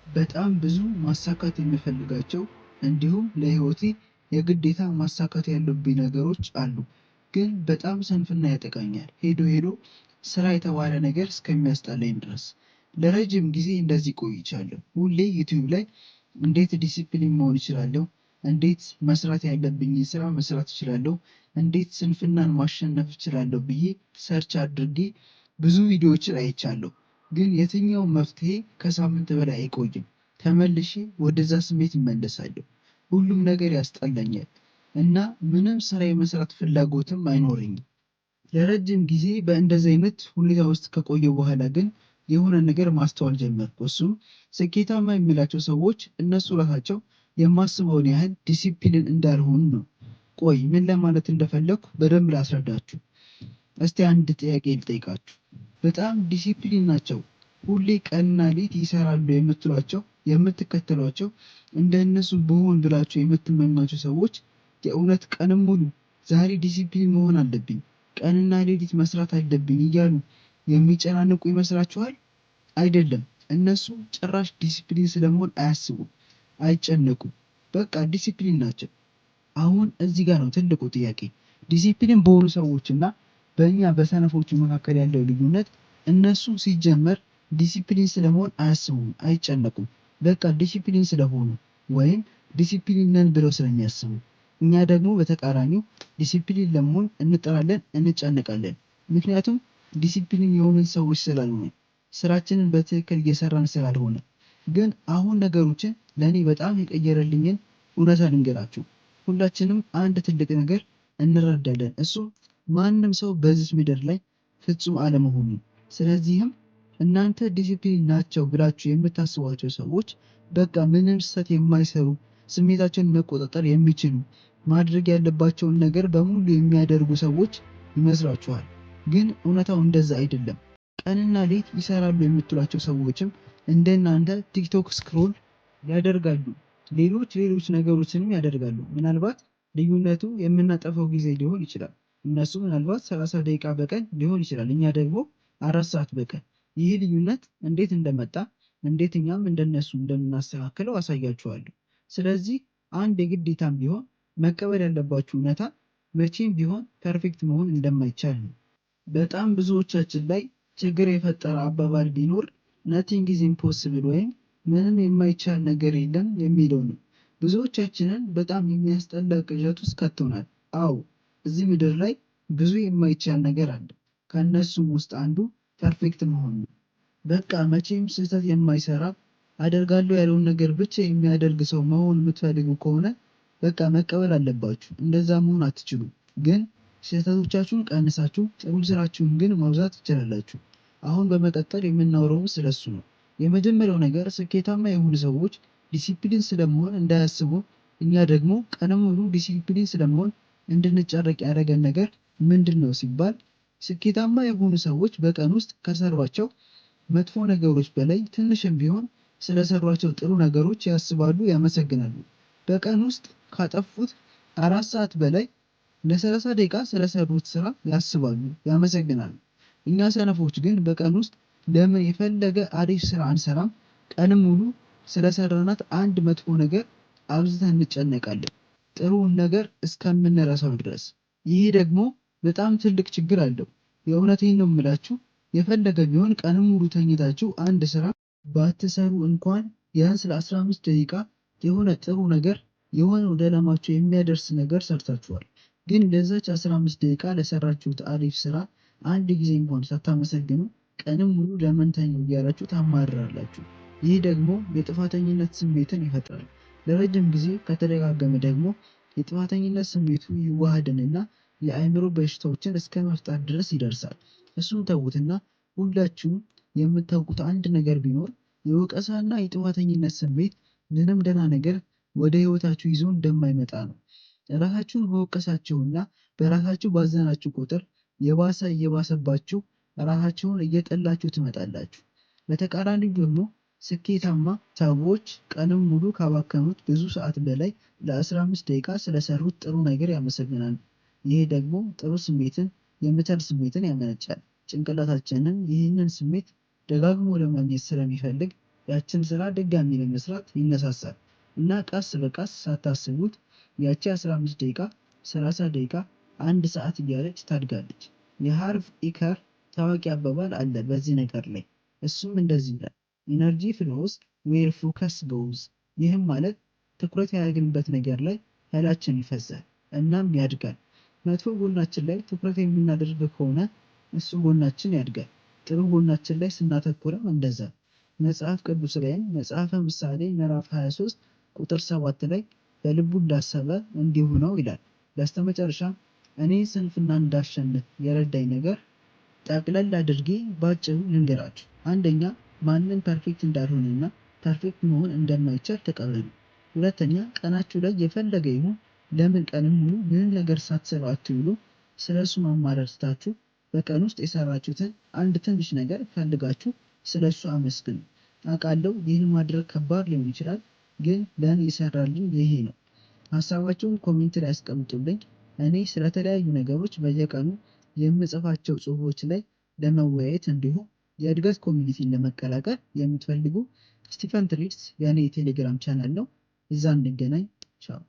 በጣም ብዙ ማሳካት የምፈልጋቸው እንዲሁም ለህይወቴ የግዴታ ማሳካት ያሉብኝ ነገሮች አሉ። ግን በጣም ስንፍና ያጠቃኛል። ሄዶ ሄዶ ስራ የተባለ ነገር እስከሚያስጠላኝ ድረስ ለረጅም ጊዜ እንደዚህ ቆይቻለሁ። ሁሌ ዩቲዩብ ላይ እንዴት ዲሲፕሊን መሆን እችላለሁ፣ እንዴት መስራት ያለብኝን ስራ መስራት እችላለሁ፣ እንዴት ስንፍናን ማሸነፍ እችላለሁ ብዬ ሰርች አድርጌ ብዙ ቪዲዮዎችን አይቻለሁ። ግን የትኛውም መፍትሄ ከሳምንት በላይ አይቆይም። ተመልሼ ወደዛ ስሜት እመለሳለሁ። ሁሉም ነገር ያስጠላኛል እና ምንም ስራ የመስራት ፍላጎትም አይኖረኝም። ለረጅም ጊዜ በእንደዚህ አይነት ሁኔታ ውስጥ ከቆየሁ በኋላ ግን የሆነ ነገር ማስተዋል ጀመርኩ። እሱም ስኬታማ የሚላቸው ሰዎች እነሱ ራሳቸው የማስበውን ያህል ዲሲፕሊን እንዳልሆኑ ነው። ቆይ ምን ለማለት እንደፈለግኩ በደንብ ላስረዳችሁ። እስቲ አንድ ጥያቄ ልጠይቃችሁ። በጣም ዲሲፕሊን ናቸው፣ ሁሌ ቀንና ሌት ይሰራሉ የምትሏቸው የምትከተሏቸው እንደ እነሱ ብሆን ብላችሁ የምትመኟቸው ሰዎች የእውነት ቀንም ሙሉ ዛሬ ዲሲፕሊን መሆን አለብኝ፣ ቀንና ሌሊት መስራት አለብኝ እያሉ የሚጨናንቁ ይመስላችኋል? አይደለም። እነሱ ጭራሽ ዲሲፕሊን ስለመሆን አያስቡም፣ አይጨነቁም። በቃ ዲሲፕሊን ናቸው። አሁን እዚህ ጋር ነው ትልቁ ጥያቄ። ዲሲፕሊን በሆኑ ሰዎች እና በእኛ በሰነፎቹ መካከል ያለው ልዩነት እነሱ ሲጀመር ዲሲፕሊን ስለመሆን አያስቡም፣ አይጨነቁም። በቃ ዲሲፕሊን ስለሆኑ ወይም ዲሲፕሊን ነን ብለው ስለሚያስቡ። እኛ ደግሞ በተቃራኒው ዲሲፕሊን ለመሆን እንጥራለን፣ እንጨነቃለን። ምክንያቱም ዲሲፕሊን የሆንን ሰዎች ስላልሆነ፣ ስራችንን በትክክል እየሰራን ስላልሆነ። ግን አሁን ነገሮችን ለእኔ በጣም የቀየረልኝን እውነታ ልንገራችሁ። ሁላችንም አንድ ትልቅ ነገር እንረዳለን። እሱ ማንም ሰው በዚህ ምድር ላይ ፍጹም አለመሆኑ። ስለዚህም እናንተ ዲሲፕሊን ናቸው ብላችሁ የምታስቧቸው ሰዎች በቃ ምንም ስህተት የማይሰሩ፣ ስሜታቸውን መቆጣጠር የሚችሉ፣ ማድረግ ያለባቸውን ነገር በሙሉ የሚያደርጉ ሰዎች ይመስላችኋል። ግን እውነታው እንደዛ አይደለም። ቀንና ሌት ይሰራሉ የምትሏቸው ሰዎችም እንደናንተ ቲክቶክ ስክሮል ያደርጋሉ፣ ሌሎች ነገሮችንም ያደርጋሉ። ምናልባት ልዩነቱ የምናጠፋው ጊዜ ሊሆን ይችላል። እነሱ ምናልባት 30 ደቂቃ በቀን ሊሆን ይችላል፣ እኛ ደግሞ 4 ሰዓት በቀን። ይህ ልዩነት እንዴት እንደመጣ እንዴት እኛም እንደነሱ እንደምናስተካክለው አሳያችኋለሁ። ስለዚህ አንድ የግዴታም ቢሆን መቀበል ያለባችሁ እውነታ መቼም ቢሆን ፐርፌክት መሆን እንደማይቻል ነው። በጣም ብዙዎቻችን ላይ ችግር የፈጠረ አባባል ቢኖር ነቲንግ ኢዝ ኢምፖስብል ወይም ምንም የማይቻል ነገር የለም የሚለው ነው። ብዙዎቻችንን በጣም የሚያስጠላ ቅዠት ውስጥ ከቶናል። አዎ እዚህ ምድር ላይ ብዙ የማይቻል ነገር አለ። ከእነሱም ውስጥ አንዱ ፐርፌክት መሆን ነው። በቃ መቼም ስህተት የማይሰራ አደርጋለሁ ያለውን ነገር ብቻ የሚያደርግ ሰው መሆን የምትፈልጉ ከሆነ በቃ መቀበል አለባችሁ። እንደዛ መሆን አትችሉም። ግን ስህተቶቻችሁን ቀንሳችሁ ጥሩ ስራችሁን ግን ማብዛት ትችላላችሁ። አሁን በመቀጠል የምናወራውም ስለሱ ነው። የመጀመሪያው ነገር ስኬታማ የሆኑ ሰዎች ዲሲፕሊን ስለመሆን እንዳያስቡ፣ እኛ ደግሞ ቀንም ሙሉ ዲሲፕሊን ስለመሆን እንድንጨረቅ ያደረገን ነገር ምንድን ነው ሲባል፣ ስኬታማ የሆኑ ሰዎች በቀን ውስጥ ከሰሯቸው መጥፎ ነገሮች በላይ ትንሽም ቢሆን ስለሰሯቸው ጥሩ ነገሮች ያስባሉ፣ ያመሰግናሉ። በቀን ውስጥ ካጠፉት 4 ሰዓት በላይ ለ30 ደቂቃ ስለሰሩት ስራ ያስባሉ፣ ያመሰግናሉ። እኛ ሰነፎች ግን በቀን ውስጥ ለምን የፈለገ አሪፍ ስራ አንሰራም? ቀንም ሙሉ ስለሰራናት አንድ መጥፎ ነገር አብዝተን እንጨነቃለን፣ ጥሩውን ነገር እስከምንረሳው ድረስ። ይህ ደግሞ በጣም ትልቅ ችግር አለው። የእውነቴን ነው የምላችሁ። የፈለገ ቢሆን ቀንም ሙሉ ተኝታችሁ አንድ ስራ ባትሰሩ እንኳን ቢያንስ ለ15 ደቂቃ የሆነ ጥሩ ነገር የሆነ ወደ ዓላማችሁ የሚያደርስ ነገር ሰርታችኋል። ግን ለዛች 15 ደቂቃ ለሰራችሁት አሪፍ ስራ አንድ ጊዜ እንኳን ሳታመሰግኑ ቀንም ሙሉ ለምን ተኛሁ እያላችሁ ታማርራላችሁ። ይህ ደግሞ የጥፋተኝነት ስሜትን ይፈጥራል። ለረጅም ጊዜ ከተደጋገመ ደግሞ የጥፋተኝነት ስሜቱ ይዋሃድንና የአእምሮ በሽታዎችን እስከ መፍጠር ድረስ ይደርሳል። እሱን ተዉትና ሁላችሁም የምታውቁት አንድ ነገር ቢኖር የወቀሳና የጥፋተኝነት ስሜት ምንም ደህና ነገር ወደ ህይወታችሁ ይዞ እንደማይመጣ ነው። ራሳችሁን በወቀሳችሁና በራሳችሁ ባዘናችሁ ቁጥር የባሰ እየባሰባችሁ ራሳችሁን እየጠላችሁ ትመጣላችሁ። በተቃራኒው ደግሞ ስኬታማ ሰዎች ቀንም ሙሉ ካባከኑት ብዙ ሰዓት በላይ ለ15 ደቂቃ ስለሰሩት ጥሩ ነገር ያመሰግናሉ። ይህ ደግሞ ጥሩ ስሜትን፣ የመቻል ስሜትን ያመነጫል። ጭንቅላታችንን ይህንን ስሜት ደጋግሞ ለማግኘት ስለሚፈልግ ያችን ስራ ድጋሚ ለመስራት ይነሳሳል እና ቀስ በቀስ ሳታስቡት ያቺ 15 ደቂቃ 30 ደቂቃ 1 ሰዓት እያለች ታድጋለች። የሃርቭ ኢከር ታዋቂ አባባል አለ በዚህ ነገር ላይ። እሱም እንደዚህ ይላል ኢነርጂ ፍሎውስ ዌር ፎከስ ጎዝ። ይህም ማለት ትኩረት ያደረግንበት ነገር ላይ ኃይላችን ይፈሳል እናም ያድጋል። መጥፎ ጎናችን ላይ ትኩረት የምናደርግ ከሆነ እሱ ጎናችን ያድጋል። ጥሩ ጎናችን ላይ ስናተኩርም እንደዛ። መጽሐፍ ቅዱስ ላይም መጽሐፈ ምሳሌ ምዕራፍ 23 ቁጥር 7 ላይ በልቡ እንዳሰበ እንዲሁ ነው ይላል። በስተመጨረሻም እኔ ስንፍና እንዳሸንፍ የረዳኝ ነገር ጠቅለል አድርጌ ባጭሩ ልንገራችሁ። አንደኛ ማንም ፐርፌክት እንዳልሆነና ፐርፌክት መሆን እንደማይቻል ተቀበሉ። ሁለተኛ ቀናችሁ ላይ የፈለገ ይሁን ለምን ቀንም ሙሉ ምንም ነገር ሳትሰሩ አትውሉ? ስለሱ ማማረር ትታችሁ በቀን ውስጥ የሰራችሁትን አንድ ትንሽ ነገር ፈልጋችሁ ስለሱ አመስግኑ። አውቃለሁ ይህን ማድረግ ከባድ ሊሆን ይችላል፣ ግን ለእኔ የሰራልኝ ይሄ ነው። ሀሳባችሁን ኮሜንት ላይ አስቀምጡልኝ። እኔ ስለተለያዩ ነገሮች በየቀኑ የምጽፋቸው ጽሁፎች ላይ ለመወያየት እንዲሁም የእድገት ኮሚኒቲን ለመቀላቀል የምትፈልጉ ስቲፈን ትሪድስ የእኔ የቴሌግራም ቻናል ነው። እዛ እንገናኝ። ቻው